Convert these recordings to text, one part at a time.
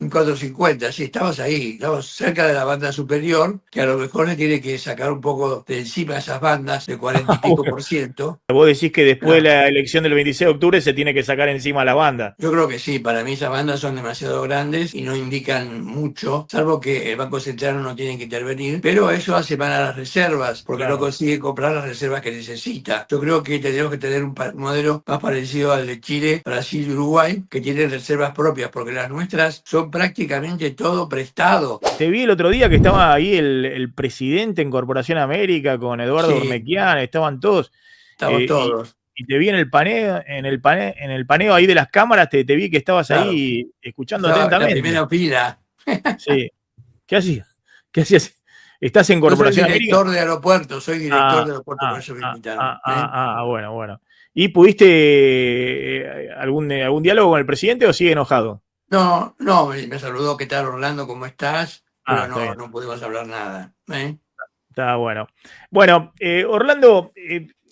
Un 450, sí, estamos ahí, estamos cerca de la banda superior, que a lo mejor le tiene que sacar un poco de encima a esas bandas de 40 y pico por ciento. Vos decís que después de Claro. la elección del 26 de octubre se tiene que sacar encima a la banda. Yo creo que sí, para mí esas bandas son demasiado grandes y no indican mucho, salvo que el Banco Central no tiene que intervenir, pero eso hace mal a las reservas, porque no Claro. consigue comprar las reservas que necesita. Yo creo que tenemos que tener un modelo más parecido al de Chile, Brasil y Uruguay, que tienen reservas propias, porque las nuestras son prácticamente todo prestado. Te vi el otro día que estaba ahí el presidente en Corporación América con Eduardo Sí, Urmequian, estaban todos. estamos eh, y, todos, y te vi en el paneo, en el paneo ahí de las cámaras, te vi que estabas claro. ahí escuchando Estaba en la atentamente. primera fila. Sí. ¿Qué hacías? ¿Qué hacías? ¿Estás en Yo soy Corporación América? director de aeropuerto, soy director Ah, de aeropuerto, por ah, eso me ah, invitaron. ah, ah, ah, bueno, bueno. ¿Y pudiste algún diálogo con el presidente o sigue enojado? No, no, me saludó, ¿qué tal Orlando? ¿Cómo estás? Ah, Pero está no, bien. no pudimos hablar nada. ¿Eh? Está bueno. Bueno, Orlando,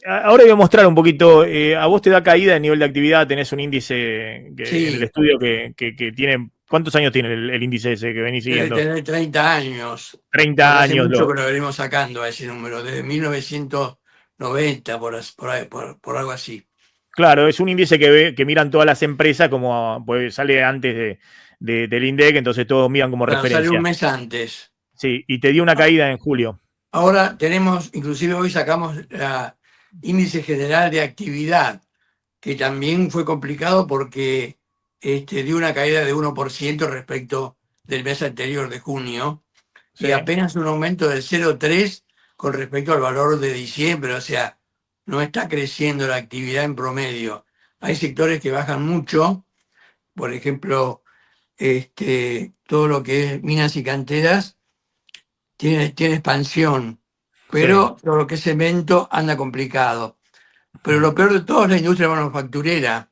ahora voy a mostrar un poquito. A vos te da caída el nivel de actividad, tenés un índice en el Sí, estudio que tiene. ¿Cuántos años tiene el índice ese que venís debe siguiendo? tener 30 años, 30 porque hace años. mucho que lo venimos sacando a ese número, desde 1990, por algo así. Claro, es un índice que miran todas las empresas, como pues sale antes del INDEC, entonces todos miran como Claro, sale un referencia. mes antes. Sí, y te dio una caída en julio. Ahora tenemos, inclusive hoy sacamos la índice general de actividad, que también fue complicado porque dio una caída de 1% respecto del mes anterior de junio Sí. y apenas un aumento del 0,3 con respecto al valor de diciembre, o sea, no está creciendo la actividad en promedio. Hay sectores que bajan mucho, por ejemplo, todo lo que es minas y canteras tiene expansión, Sí. pero todo lo que es cemento anda complicado. Pero Mm, lo peor de todo es la industria manufacturera,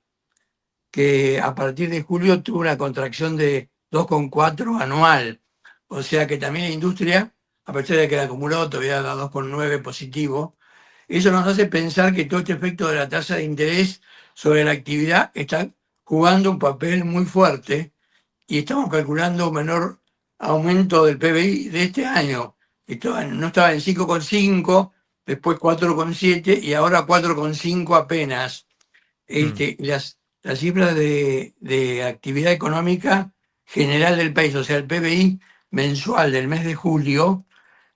que a partir de julio tuvo una contracción de 2,4 anual. O sea que también la industria, a pesar de que el acumulado todavía da 2,9 positivo, eso nos hace pensar que todo este efecto de la tasa de interés sobre la actividad está jugando un papel muy fuerte y estamos calculando un menor aumento del PBI de este año. No estaba en 5,5, después 4,7 y ahora 4,5 apenas. mm, Las cifras de actividad económica general del país, o sea, el PBI mensual del mes de julio,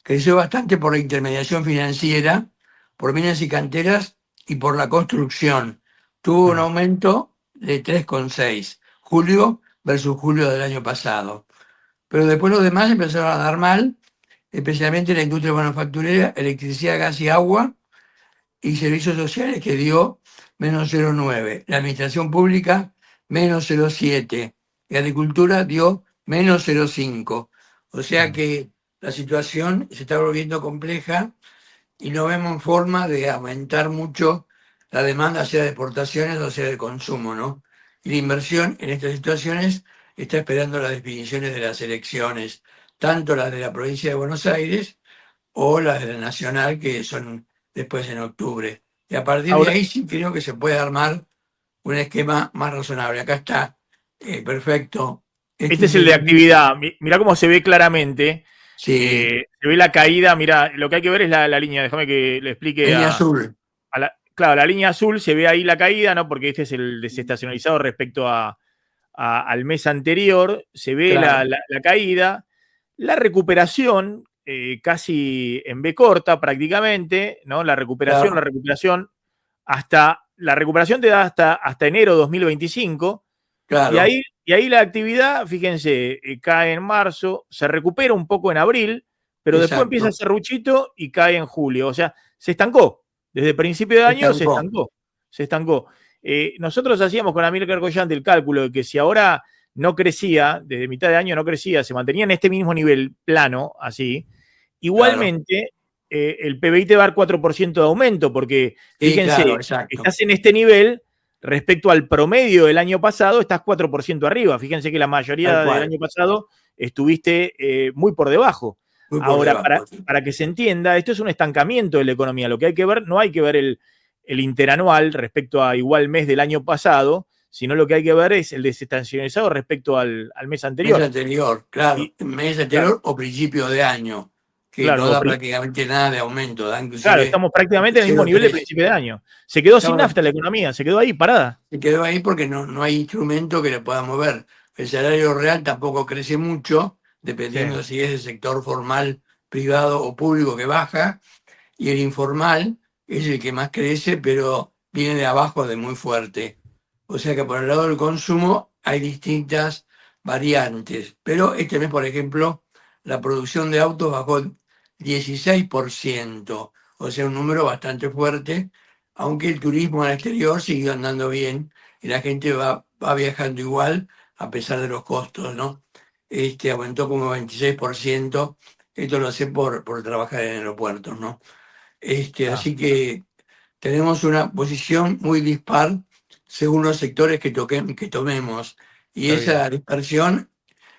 creció bastante por la intermediación financiera, por minas y canteras y por la construcción. Tuvo un mm. aumento de 3,6, julio versus julio del año pasado. Pero después los demás empezaron a dar mal, especialmente la industria manufacturera, electricidad, gas y agua, y servicios sociales que dio -0,9. La administración pública, -0,7. Y agricultura dio -0,5. O sea Mm. que la situación se está volviendo compleja y no vemos forma de aumentar mucho la demanda, sea de exportaciones o sea de consumo, ¿no? Y la inversión en estas situaciones está esperando las definiciones de las elecciones, tanto las de la provincia de Buenos Aires o las de la nacional, que son después en octubre. Y a partir de Ahora, ahí sí creo que se puede armar un esquema más razonable. Acá está, perfecto. Este este es es el de el índice. actividad. Mirá cómo se ve claramente. Sí, Se ve la caída. Mirá, lo que hay que ver es la línea. Déjame que le la explique línea azul. claro, la línea azul se ve ahí la caída, ¿no? Porque este es el desestacionalizado respecto al mes anterior. Se ve Claro, la caída. La recuperación, casi en B corta prácticamente, ¿no? La claro, recuperación, la recuperación te da hasta enero 2025. Y claro, ahí, y ahí la actividad, fíjense, cae en marzo, se recupera un poco en abril, pero después empieza a exacto. hacer ruchito y cae en julio. O sea, se estancó. Desde principio de año se Estancó. estancó. Se estancó. Nosotros hacíamos con Amílcar Collante el cálculo de que si ahora no crecía, desde mitad de año no crecía, se mantenía en este mismo nivel plano, así, Claro. igualmente el PBI te va a dar 4% de aumento, porque Sí, fíjense, claro, exacto. estás en este nivel respecto al promedio del año pasado, estás 4% arriba. Fíjense que la Tal mayoría del cual. año pasado estuviste muy por debajo. Muy por Ahora, debajo. Sí. para que se entienda, esto es un estancamiento de la economía. Lo que hay que ver, no hay que ver el interanual respecto a igual mes del año pasado, sino lo que hay que ver es el desestacionalizado respecto al mes Mes anterior. anterior, claro, Y, mes claro, anterior o principio de año, que no claro, da prácticamente nada de aumento, da claro, inclusive estamos prácticamente en el mismo nivel de 0,3. principio de año. Se quedó sin Estamos nafta la economía, se quedó ahí parada. Se quedó ahí porque no hay instrumento que le pueda mover. El salario real tampoco crece mucho, Sí. dependiendo si es del sector formal, privado o público que baja, y el informal es el que más crece, pero viene de abajo de muy fuerte. O sea que por el lado del consumo hay distintas variantes. Pero este mes, por ejemplo, la producción de autos bajó 16%, o sea, un número bastante fuerte, aunque el turismo al exterior siguió andando bien y la gente va viajando igual a pesar de los costos, ¿no? Aumentó como 26%. Esto lo sé por trabajar en aeropuertos, ¿no? Ah, Así que tenemos una posición muy dispar según los sectores que tomemos. Y está bien. esa dispersión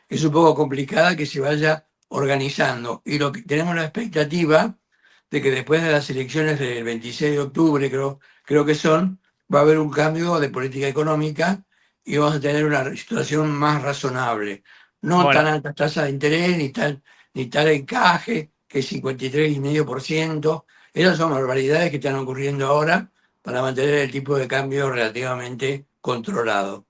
es un poco complicada que se vaya organizando. Y tenemos la expectativa de que después de las elecciones del 26 de octubre, creo que son, va a haber un cambio de política económica y vamos a tener una situación más razonable. No tan Bueno, altas tasas de interés, ni tal encaje, que es 53,5%. Esas son barbaridades que están ocurriendo ahora para mantener el tipo de cambio relativamente controlado.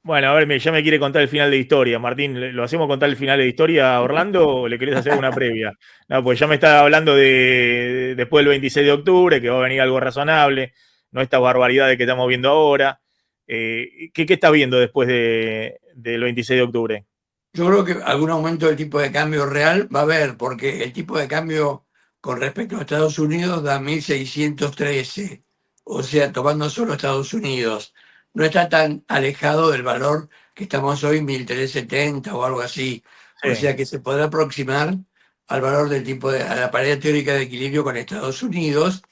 bueno, a ver, ya me quiere contar el final de historia. Martín, ¿lo hacemos contar el final de historia a Orlando o le querés hacer una previa? No, pues ya me está hablando de después del 26 de octubre, que va a venir algo razonable, no estas barbaridades que estamos viendo ahora. ¿Qué está viendo después del 26 de octubre? Yo creo que algún aumento del tipo de cambio real va a haber, porque el tipo de cambio con respecto a Estados Unidos da 1.613, o sea, tomando solo Estados Unidos. No está tan alejado del valor que estamos hoy, 1.370 o algo así. O Sí. sea que se podrá aproximar al valor del a la paridad teórica de equilibrio con Estados Unidos,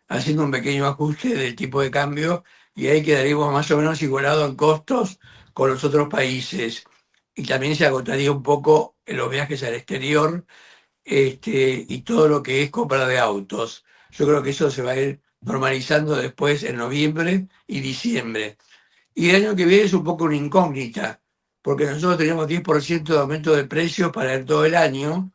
haciendo un pequeño ajuste del tipo de cambio, y ahí quedaríamos más o menos igualados en costos con los otros países. Y también se agotaría un poco en los viajes al exterior, y todo lo que es compra de autos. Yo creo que eso se va a ir normalizando después en noviembre y diciembre. Y el año que viene es un poco una incógnita, porque nosotros tenemos 10% de aumento de precios para todo el año,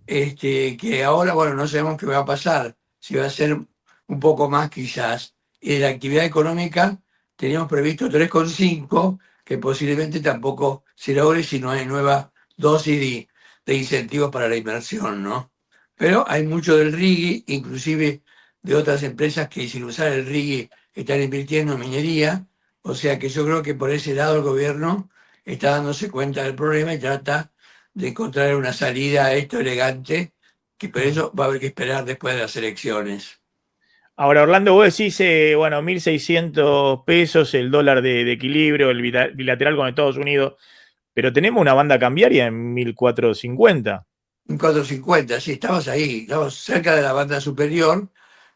que ahora, bueno, no sabemos qué va a pasar, si va a ser un poco más quizás. Y de la actividad económica teníamos previsto 3,5, que posiblemente tampoco se logre si no hay nueva dosis de incentivos para la inversión, ¿no? Pero hay mucho del RIGI, inclusive de otras empresas que sin usar el RIGI están invirtiendo en minería, o sea que yo creo que por ese lado el gobierno está dándose cuenta del problema y trata de encontrar una salida a esto elegante, que por Mm. eso va a haber que esperar después de las elecciones. Ahora, Orlando, vos decís, bueno, 1.600 pesos el dólar de equilibrio, el bilateral con Estados Unidos, pero tenemos una banda cambiaria en 1.450. Un 450, sí, estamos ahí, estamos cerca de la banda superior,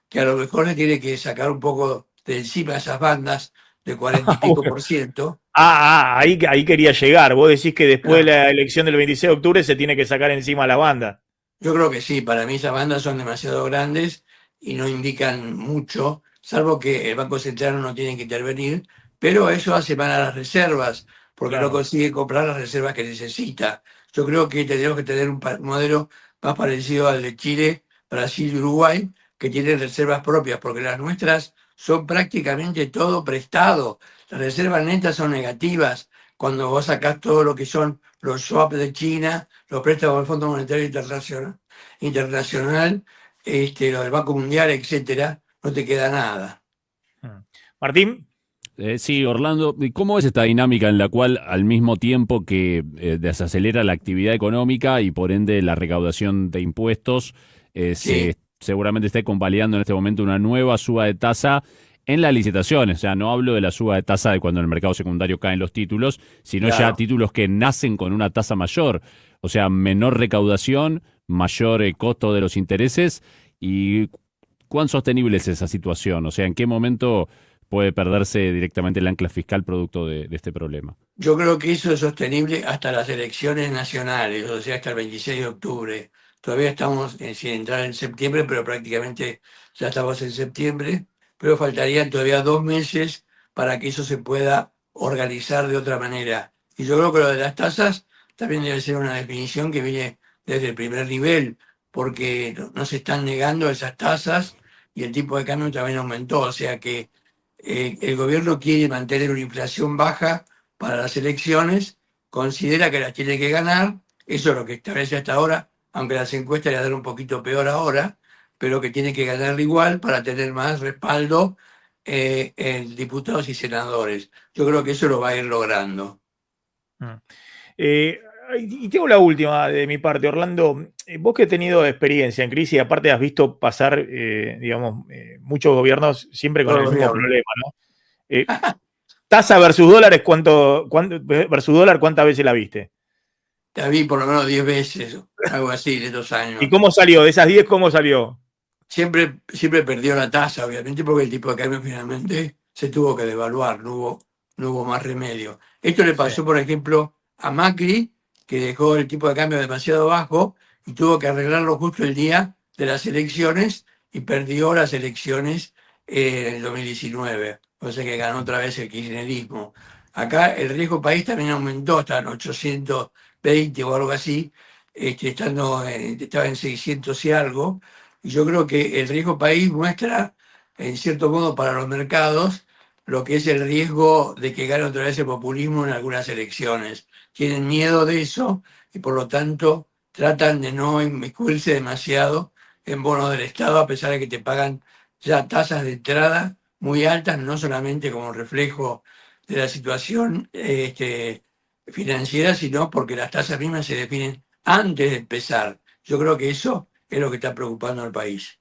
que a lo mejor le tiene que sacar un poco de encima esas bandas de 40 y pico por ciento. Ahí quería llegar. Vos decís que después de Claro, la elección del 26 de octubre se tiene que sacar encima la banda. yo creo que sí, para mí esas bandas son demasiado grandes y no indican mucho, salvo que el Banco Central no tiene que intervenir, pero eso hace mal a las reservas, porque no Claro. consigue comprar las reservas que necesita. Yo creo que tenemos que tener un modelo más parecido al de Chile, Brasil y Uruguay, que tienen reservas propias, porque las nuestras son prácticamente todo prestado. Las reservas netas son negativas cuando vos sacás todo lo que son los swaps de China, los préstamos del Fondo Monetario Internacional, lo del Banco Mundial, etcétera, no te queda nada. Mm. Martín, Sí, Orlando, ¿y cómo es esta dinámica en la cual al mismo tiempo que desacelera la actividad económica y por ende la recaudación de impuestos, Sí, se seguramente esté convalidando en este momento una nueva suba de tasa en las licitaciones? O sea, no hablo de la suba de tasa de cuando en el mercado secundario caen los títulos, sino ya claro. títulos que nacen con una tasa mayor, o sea, menor recaudación, mayor costo de los intereses. ¿Y cuán sostenible es esa situación? O sea, ¿en qué momento puede perderse directamente el ancla fiscal producto de este problema? Yo creo que eso es sostenible hasta las elecciones nacionales, o sea, hasta el 26 de octubre. Todavía estamos sin entrar en septiembre, pero prácticamente ya estamos en septiembre, pero faltarían todavía 2 meses para que eso se pueda organizar de otra manera. Y yo creo que lo de las tasas también debe ser una definición que viene desde el primer nivel, porque no se están negando esas tasas y el tipo de cambio también aumentó. O sea que el gobierno quiere mantener una inflación baja para las elecciones, considera que las tiene que ganar, eso es lo que establece hasta ahora, aunque las encuestas le dan un poquito peor ahora, pero que tiene que ganar igual para tener más respaldo en diputados y senadores. Yo creo que eso lo va a ir logrando. Eh, y tengo la última de mi parte, Orlando. Vos que has tenido experiencia en crisis, aparte has visto pasar, digamos, muchos gobiernos siempre con Todos el los mismo diablos. problema, ¿no? Tasa versus dólares, versus dólar, ¿cuántas veces la viste? La vi por lo menos 10 veces, algo así, de 2 años. ¿Y cómo salió? De esas 10, ¿cómo salió? Siempre perdió la tasa, obviamente, porque el tipo de cambio finalmente se tuvo que devaluar, no hubo más remedio. Esto le Sí. pasó, por ejemplo, a Macri, que dejó el tipo de cambio demasiado bajo y tuvo que arreglarlo justo el día de las elecciones y perdió las elecciones en el 2019. O sea que ganó otra vez el kirchnerismo. Acá el riesgo país también aumentó hasta en 820 o algo así, estaba en 600 y algo. Y yo creo que el riesgo país muestra, en cierto modo, para los mercados, lo que es el riesgo de que gane otra vez el populismo en algunas elecciones. Tienen miedo de eso y por lo tanto tratan de no inmiscuirse demasiado en bonos del Estado, a pesar de que te pagan ya tasas de entrada muy altas, no solamente como reflejo de la situación financiera, sino porque las tasas mismas se definen antes de empezar. Yo creo que eso es lo que está preocupando al país.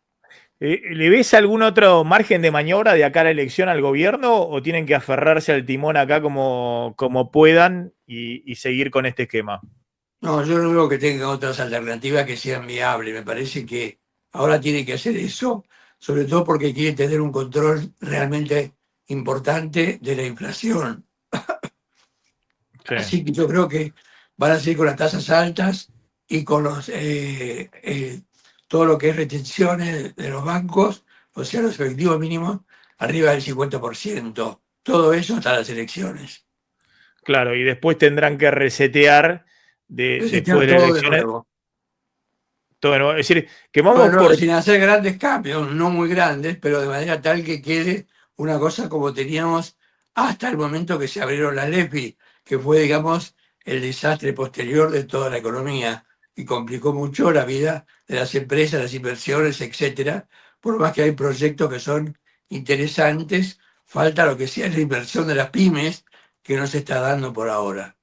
¿Le ves algún otro margen de maniobra de acá a la elección al gobierno o tienen que aferrarse al timón acá como puedan y seguir con este esquema? No, yo no veo que tenga otras alternativas que sean viables. Me parece que ahora tiene que hacer eso, sobre todo porque quiere tener un control realmente importante de la inflación. Sí. Así que yo creo que van a seguir con las tasas altas y con todo lo que es retenciones de los bancos, o sea, los efectivos mínimos, arriba del 50%. Todo eso hasta las elecciones. Claro, y después tendrán que resetear después Resetear de las todo de elecciones nuevo. todo de nuevo. Es decir, que vamos Bueno, por... sin hacer grandes cambios, no muy grandes, pero de manera tal que quede una cosa como teníamos hasta el momento que se abrieron las LEPI, que fue, digamos, el desastre posterior de toda la economía y complicó mucho la vida de las empresas, las inversiones, etcétera. Por más que hay proyectos que son interesantes, falta lo que sea la inversión de las pymes, que no se está dando por ahora.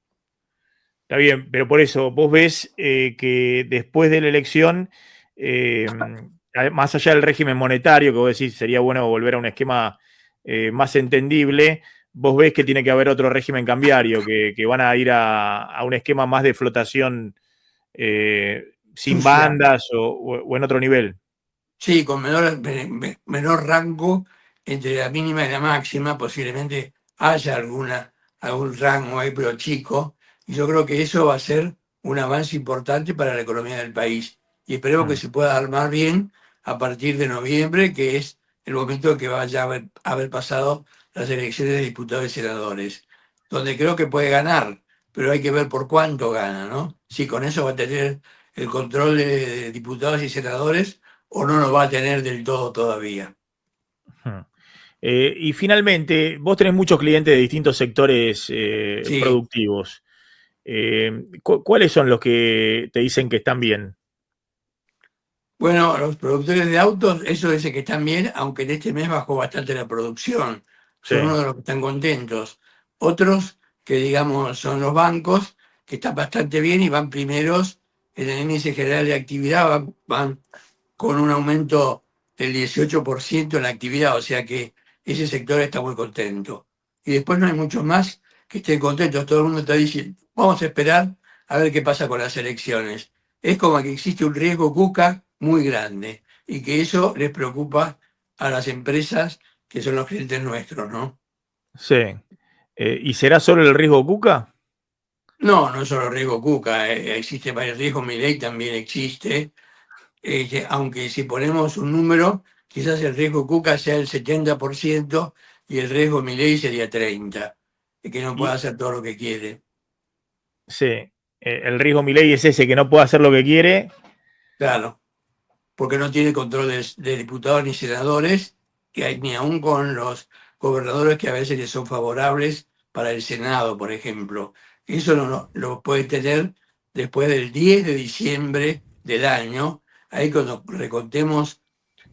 Está bien, pero por eso, vos ves que después de la elección, eh, más allá del régimen monetario, que vos decís sería bueno volver a un esquema más entendible, vos ves que tiene que haber otro régimen cambiario, que van a ir a un esquema más de flotación sin Social. bandas o en otro nivel. Sí, con menor rango entre la mínima y la máxima, posiblemente haya algún rango ahí, pero chico, y yo creo que eso va a ser un avance importante para la economía del país. Y esperemos que Mm. se pueda armar bien a partir de noviembre, que es el momento en que vaya a haber pasado las elecciones de diputados y senadores, donde creo que puede ganar, pero hay que ver por cuánto gana, ¿no? Si con eso va a tener el control de diputados y senadores o no lo va a tener del todo todavía. Mm. Y finalmente, vos tenés muchos clientes de distintos sectores Sí, productivos. ¿Cuáles son los que te dicen que están bien? bueno, los productores de autos, eso dice que están bien, aunque en este mes bajó bastante la producción. Sí, Son uno de los que están contentos. Otros, que digamos son los bancos, que están bastante bien y van primeros en el índice general de actividad, van con un aumento del 18% en la actividad, o sea que ese sector está muy contento. Y después no hay muchos más que estén contentos, todo el mundo está diciendo, vamos a esperar a ver qué pasa con las elecciones. Es como que existe un riesgo cuca muy grande y que eso les preocupa a las empresas que son los clientes nuestros, ¿no? sí. ¿Y será solo el riesgo Cuca? No, no es solo riesgo cuca, existe varios riesgos, mi ley también existe, que aunque si ponemos un número, quizás el riesgo Cuca sea el 70% y el riesgo Milei sería 30, y que no puede Y, hacer todo lo que quiere. sí, el riesgo Milei es ese, que no puede hacer lo que quiere. Claro, porque no tiene control de diputados ni senadores, que hay ni aún con los gobernadores que a veces les son favorables para el Senado, por ejemplo. Eso lo puede tener después del 10 de diciembre del año, ahí cuando recontemos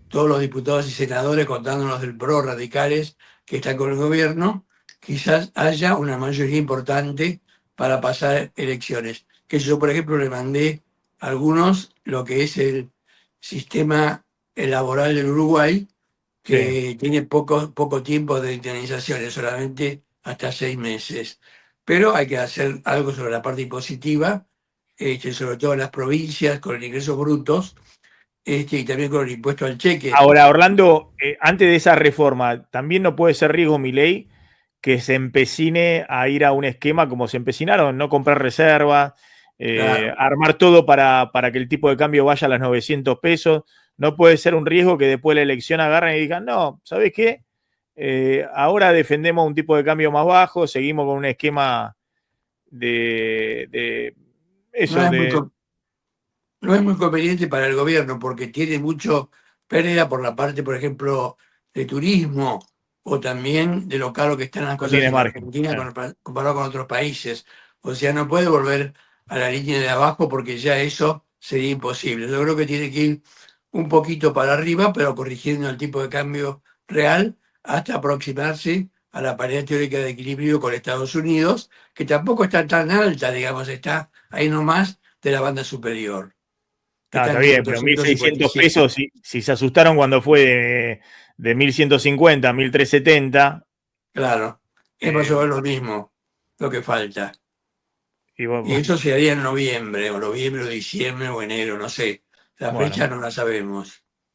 todos los diputados y senadores contándonos del PRO radicales que están con el gobierno, quizás haya una mayoría importante para pasar elecciones. Que yo, por ejemplo, le mandé a algunos lo que es el sistema laboral del Uruguay, Sí. que tiene poco tiempo de indemnizaciones, solamente hasta 6 meses. Pero hay que hacer algo sobre la parte impositiva, sobre todo en las provincias con ingresos brutos, y también con el impuesto al cheque. Ahora, Orlando, antes de esa reforma, también no puede ser riesgo Milei que se empecine a ir a un esquema como se empecinaron, no comprar reservas, Claro, armar todo para que el tipo de cambio vaya a los 900 pesos. No puede ser un riesgo que después de la elección agarren y digan, no, ¿sabes qué? Ahora defendemos un tipo de cambio más bajo, seguimos con un esquema de no eso, es muy, de... no es muy conveniente para el gobierno porque tiene mucho pérdida por la parte, por ejemplo, de turismo o también de lo caro que están las No cosas tiene en la margen. Argentina comparado con otros países. O sea, no puede volver a la línea de abajo porque ya eso sería imposible. Yo creo que tiene que ir un poquito para arriba, pero corrigiendo el tipo de cambio real hasta aproximarse a la paridad teórica de equilibrio con Estados Unidos, que tampoco está tan alta, digamos, está ahí nomás de la banda superior, que Ah, está está en bien, pero 1.600 457. pesos, si se asustaron cuando fue de 1.150 a 1.370, Claro, es más o eh, menos lo mismo lo que falta. y Y eso se haría en noviembre, o diciembre, o enero, no sé. La bueno, fecha no la sabemos.